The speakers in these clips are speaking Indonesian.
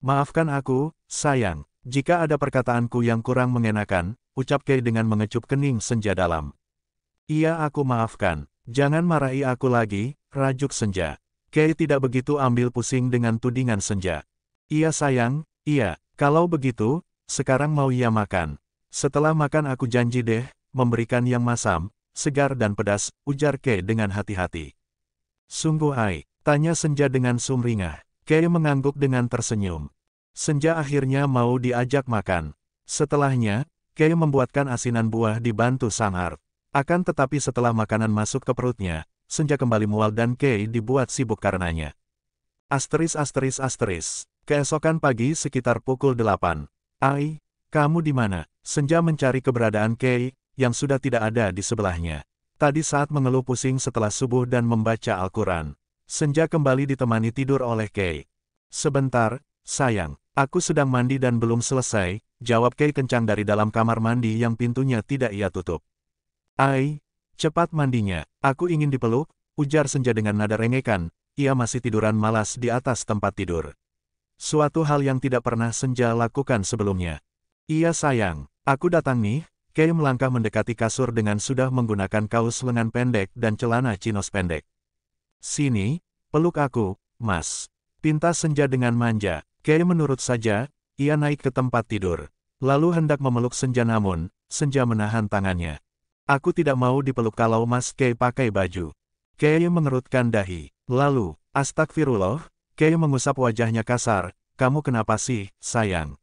Maafkan aku, sayang, jika ada perkataanku yang kurang mengenakan, ucap Kei dengan mengecup kening Senja dalam. Iya, aku maafkan. Jangan marahi aku lagi, rajuk Senja. Kei tidak begitu ambil pusing dengan tudingan Senja. Iya sayang, iya, kalau begitu, sekarang mau ia makan. Setelah makan aku janji deh, memberikan yang masam, segar dan pedas, ujar Kei dengan hati-hati. Sungguh ai, tanya Senja dengan sumringah. Kei mengangguk dengan tersenyum. Senja akhirnya mau diajak makan. Setelahnya, Kei membuatkan asinan buah dibantu Sanghar. Akan tetapi setelah makanan masuk ke perutnya, Senja kembali mual dan Kei dibuat sibuk karenanya. Keesokan pagi sekitar pukul 8. Ai, kamu di mana? Senja mencari keberadaan Kei, yang sudah tidak ada di sebelahnya. Tadi saat mengeluh pusing setelah subuh dan membaca Al-Quran, Senja kembali ditemani tidur oleh Kei. Sebentar, sayang, aku sedang mandi dan belum selesai, jawab Kei kencang dari dalam kamar mandi yang pintunya tidak ia tutup. Ai, cepat mandinya, aku ingin dipeluk, ujar Senja dengan nada rengekan, ia masih tiduran malas di atas tempat tidur. Suatu hal yang tidak pernah Senja lakukan sebelumnya. Iya sayang, aku datang nih, Kei melangkah mendekati kasur dengan sudah menggunakan kaos lengan pendek dan celana chinos pendek. Sini, peluk aku, mas. Pinta Senja dengan manja. Kei menurut saja, ia naik ke tempat tidur. Lalu hendak memeluk Senja namun, Senja menahan tangannya. Aku tidak mau dipeluk kalau mas Kei pakai baju. Kei mengerutkan dahi. Lalu, astagfirullah, Kei mengusap wajahnya kasar, kamu kenapa sih, sayang?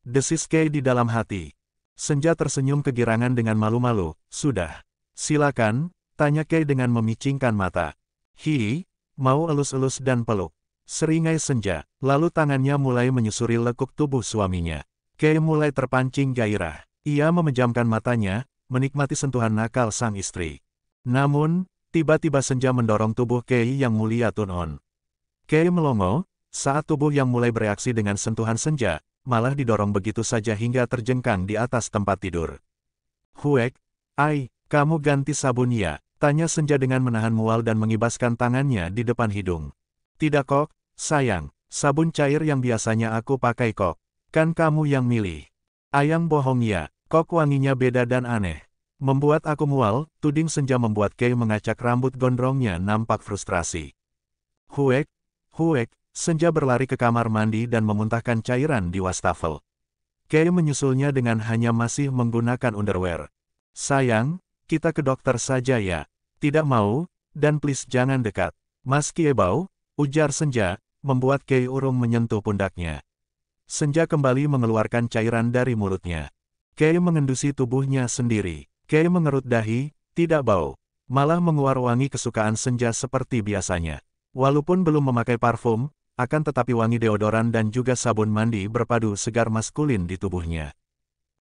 Desis Kei di dalam hati. Senja tersenyum kegirangan dengan malu-malu, sudah. Silakan, tanya Kei dengan memicingkan mata. Hi, mau elus-elus dan peluk. Seringai Senja, lalu tangannya mulai menyusuri lekuk tubuh suaminya. Kei mulai terpancing gairah. Ia memejamkan matanya, menikmati sentuhan nakal sang istri. Namun, tiba-tiba Senja mendorong tubuh Kei yang mulia Tun-on. Kei melongo, saat tubuh yang mulai bereaksi dengan sentuhan Senja, malah didorong begitu saja hingga terjengkang di atas tempat tidur. Huek, ai, kamu ganti sabun ya? Tanya Senja dengan menahan mual dan mengibaskan tangannya di depan hidung. Tidak kok, sayang, sabun cair yang biasanya aku pakai kok. Kan kamu yang milih. Ayang bohong ya, kok wanginya beda dan aneh. Membuat aku mual, tuding Senja membuat Kei mengacak rambut gondrongnya nampak frustrasi. Huek, Senja berlari ke kamar mandi dan memuntahkan cairan di wastafel. Kei menyusulnya dengan hanya masih menggunakan underwear. Sayang, kita ke dokter saja ya. Tidak mau, dan please jangan dekat. Mas Kiebao, ujar Senja, membuat Kei urung menyentuh pundaknya. Senja kembali mengeluarkan cairan dari mulutnya. Kei mengendusi tubuhnya sendiri. Kei mengerut dahi, tidak bau. Malah menguar wangi kesukaan Senja seperti biasanya. Walaupun belum memakai parfum, akan tetapi wangi deodoran dan juga sabun mandi berpadu segar maskulin di tubuhnya.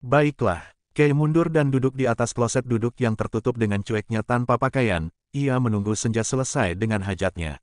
Baiklah, Kei mundur dan duduk di atas kloset duduk yang tertutup dengan cueknya tanpa pakaian, ia menunggu Senja selesai dengan hajatnya.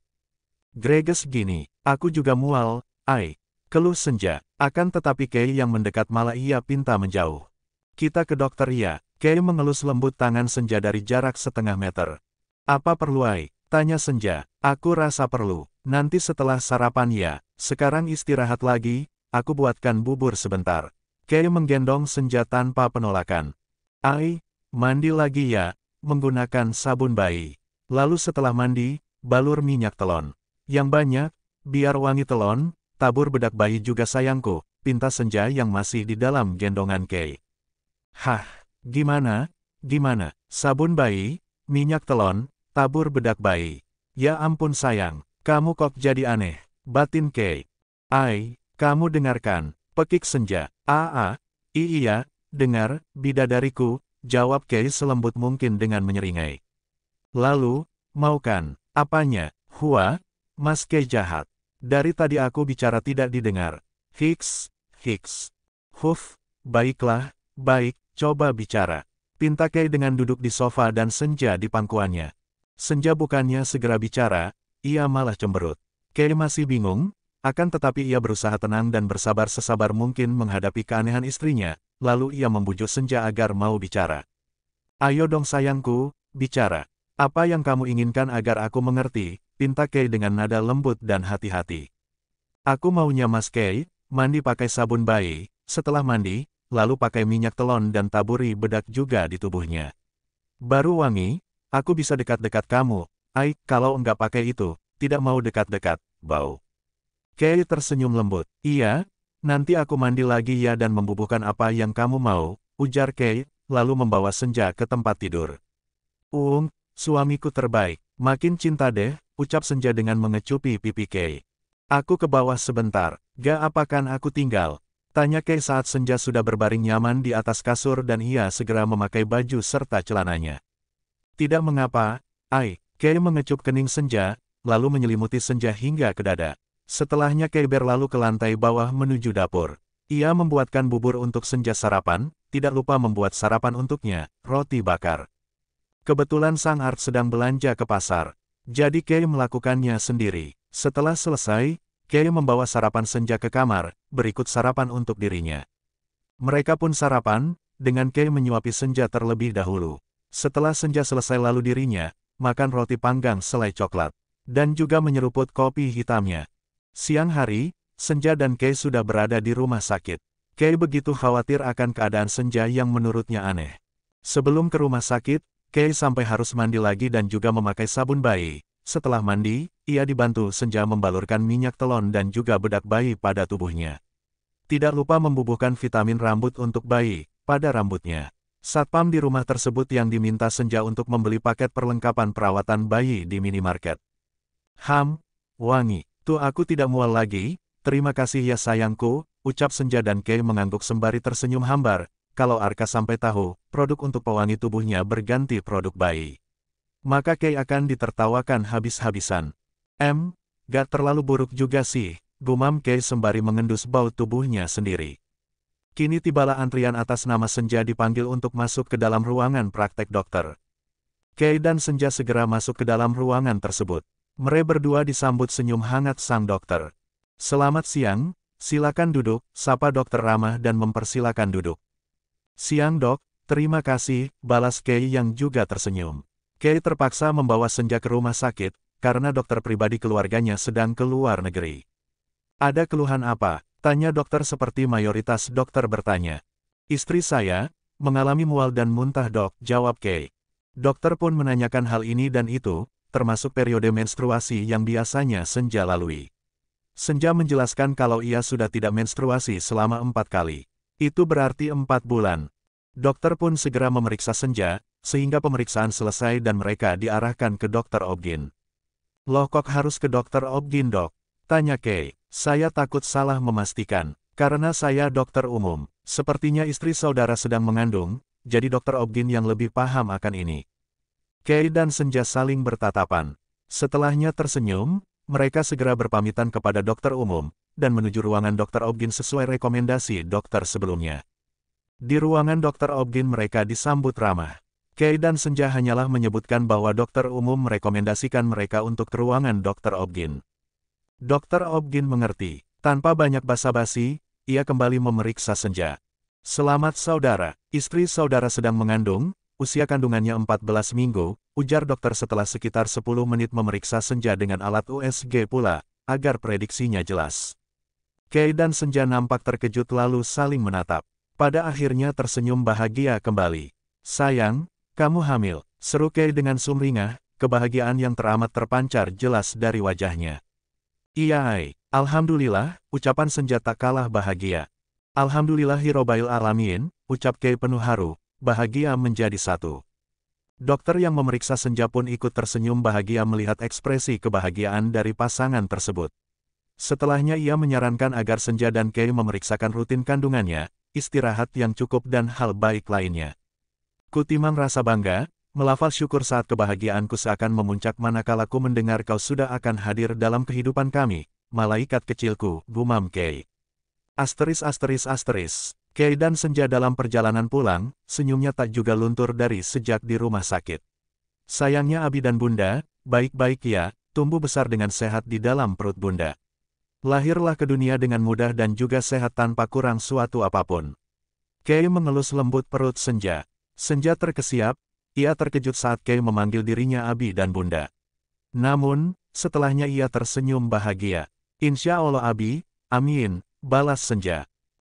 Greges gini, aku juga mual, ai, keluh Senja, akan tetapi Kei yang mendekat malah ia pinta menjauh. Kita ke dokter ya, Kei mengelus lembut tangan Senja dari jarak setengah meter. Apa perlu ai? Tanya Senja, aku rasa perlu. Nanti setelah sarapan ya, sekarang istirahat lagi, aku buatkan bubur sebentar. Kei menggendong Senja tanpa penolakan. Ai, mandi lagi ya, menggunakan sabun bayi. Lalu setelah mandi, balur minyak telon. Yang banyak, biar wangi telon, tabur bedak bayi juga sayangku, pinta Senja yang masih di dalam gendongan Kei. Hah, gimana? Sabun bayi, minyak telon, tabur bedak bayi. Ya ampun sayang, kamu kok jadi aneh, batin Kei. Ai, kamu dengarkan, pekik Senja. Iya, dengar, bidadariku, jawab Kei selembut mungkin dengan menyeringai. Lalu, mau kan, apanya, Hua? Mas Kei jahat. Dari tadi aku bicara tidak didengar. Hiks. Huf, baiklah, baik, coba bicara. Pinta Kei dengan duduk di sofa dan Senja di pangkuannya. Senja bukannya segera bicara, ia malah cemberut. Kei masih bingung, akan tetapi ia berusaha tenang dan bersabar sesabar mungkin menghadapi keanehan istrinya, lalu ia membujuk Senja agar mau bicara. Ayo dong sayangku, bicara. Apa yang kamu inginkan agar aku mengerti, pinta Kei dengan nada lembut dan hati-hati. Aku maunya Mas Kei, mandi pakai sabun bayi, setelah mandi, lalu pakai minyak telon dan taburi bedak juga di tubuhnya. Baru wangi, aku bisa dekat-dekat kamu. Ai, kalau enggak pakai itu, tidak mau dekat-dekat, bau. Kay tersenyum lembut. Iya, nanti aku mandi lagi ya dan membubuhkan apa yang kamu mau, ujar Kay, lalu membawa Senja ke tempat tidur. Suamiku terbaik. Makin cinta deh, ucap Senja dengan mengecupi pipi Kay. Aku ke bawah sebentar, gak apakan aku tinggal? Tanya Kay saat Senja sudah berbaring nyaman di atas kasur dan ia segera memakai baju serta celananya. Tidak mengapa, Ai. Kay mengecup kening Senja, lalu menyelimuti Senja hingga ke dada. Setelahnya Kay berlalu ke lantai bawah menuju dapur. Ia membuatkan bubur untuk Senja sarapan, tidak lupa membuat sarapan untuknya, roti bakar. Kebetulan Sang Art sedang belanja ke pasar, jadi Kay melakukannya sendiri. Setelah selesai, Kay membawa sarapan Senja ke kamar, berikut sarapan untuk dirinya. Mereka pun sarapan, dengan Kay menyuapi Senja terlebih dahulu. Setelah Senja selesai lalu dirinya makan roti panggang selai coklat, dan juga menyeruput kopi hitamnya. Siang hari, Senja dan Kay sudah berada di rumah sakit. Kay begitu khawatir akan keadaan Senja yang menurutnya aneh. Sebelum ke rumah sakit, Kay sampai harus mandi lagi dan juga memakai sabun bayi. Setelah mandi, ia dibantu Senja membalurkan minyak telon dan juga bedak bayi pada tubuhnya. Tidak lupa membubuhkan vitamin rambut untuk bayi pada rambutnya. Satpam di rumah tersebut yang diminta Senja untuk membeli paket perlengkapan perawatan bayi di minimarket. Wangi. Tuh aku tidak mual lagi, terima kasih ya sayangku, ucap Senja dan Kay mengangguk sembari tersenyum hambar. Kalau Arka sampai tahu, produk untuk pewangi tubuhnya berganti produk bayi, maka Kay akan ditertawakan habis-habisan. Gak terlalu buruk juga sih, gumam Kay sembari mengendus bau tubuhnya sendiri. Kini tibalah antrian atas nama Senja dipanggil untuk masuk ke dalam ruangan praktek dokter. Kay dan Senja segera masuk ke dalam ruangan tersebut. Mereka berdua disambut senyum hangat sang dokter. Selamat siang, silakan duduk, sapa dokter ramah dan mempersilakan duduk. Siang dok, terima kasih, balas Kay yang juga tersenyum. Kay terpaksa membawa Senja ke rumah sakit, karena dokter pribadi keluarganya sedang ke luar negeri. Ada keluhan apa? Tanya dokter seperti mayoritas dokter bertanya. Istri saya mengalami mual dan muntah dok, jawab Kay. Dokter pun menanyakan hal ini dan itu, termasuk periode menstruasi yang biasanya Senja lalui. Senja menjelaskan kalau ia sudah tidak menstruasi selama 4 kali. Itu berarti 4 bulan. Dokter pun segera memeriksa Senja, sehingga pemeriksaan selesai dan mereka diarahkan ke dokter Obgyn. Loh kok harus ke dokter Obgyn dok? Tanya Kay. Saya takut salah memastikan, karena saya dokter umum. Sepertinya istri saudara sedang mengandung, jadi dokter Obgyn yang lebih paham akan ini. Kay dan Senja saling bertatapan. Setelahnya tersenyum, mereka segera berpamitan kepada dokter umum, dan menuju ruangan dokter Obgyn sesuai rekomendasi dokter sebelumnya. Di ruangan dokter Obgyn mereka disambut ramah. Kay dan Senja hanyalah menyebutkan bahwa dokter umum merekomendasikan mereka untuk ke ruangan dokter Obgyn. Dokter Obgyn mengerti. Tanpa banyak basa-basi, ia kembali memeriksa Senja. Selamat saudara, istri saudara sedang mengandung, usia kandungannya 14 minggu, ujar dokter setelah sekitar 10 menit memeriksa Senja dengan alat USG pula, agar prediksinya jelas. Kay dan Senja nampak terkejut lalu saling menatap. Pada akhirnya tersenyum bahagia kembali. Sayang, kamu hamil, seru Kay dengan sumringah, kebahagiaan yang teramat terpancar jelas dari wajahnya. Iya, alhamdulillah, ucapan Senja tak kalah bahagia. Alhamdulillahirobbil alamin, ucap Kay penuh haru, bahagia menjadi satu. Dokter yang memeriksa Senja pun ikut tersenyum bahagia melihat ekspresi kebahagiaan dari pasangan tersebut. Setelahnya ia menyarankan agar Senja dan Kay memeriksakan rutin kandungannya, istirahat yang cukup dan hal baik lainnya. Kutimang rasa bangga, melafal syukur saat kebahagiaanku seakan memuncak manakala ku mendengar kau sudah akan hadir dalam kehidupan kami, malaikat kecilku, gumam Kay. Kay dan Senja dalam perjalanan pulang, senyumnya tak juga luntur dari sejak di rumah sakit. Sayangnya Abi dan Bunda, baik-baik ya, tumbuh besar dengan sehat di dalam perut Bunda. Lahirlah ke dunia dengan mudah dan juga sehat tanpa kurang suatu apapun. Kay mengelus lembut perut Senja. Senja terkesiap. Ia terkejut saat Kay memanggil dirinya Abi dan Bunda. Namun, setelahnya ia tersenyum bahagia. Insya Allah Abi, amin, balas Senja.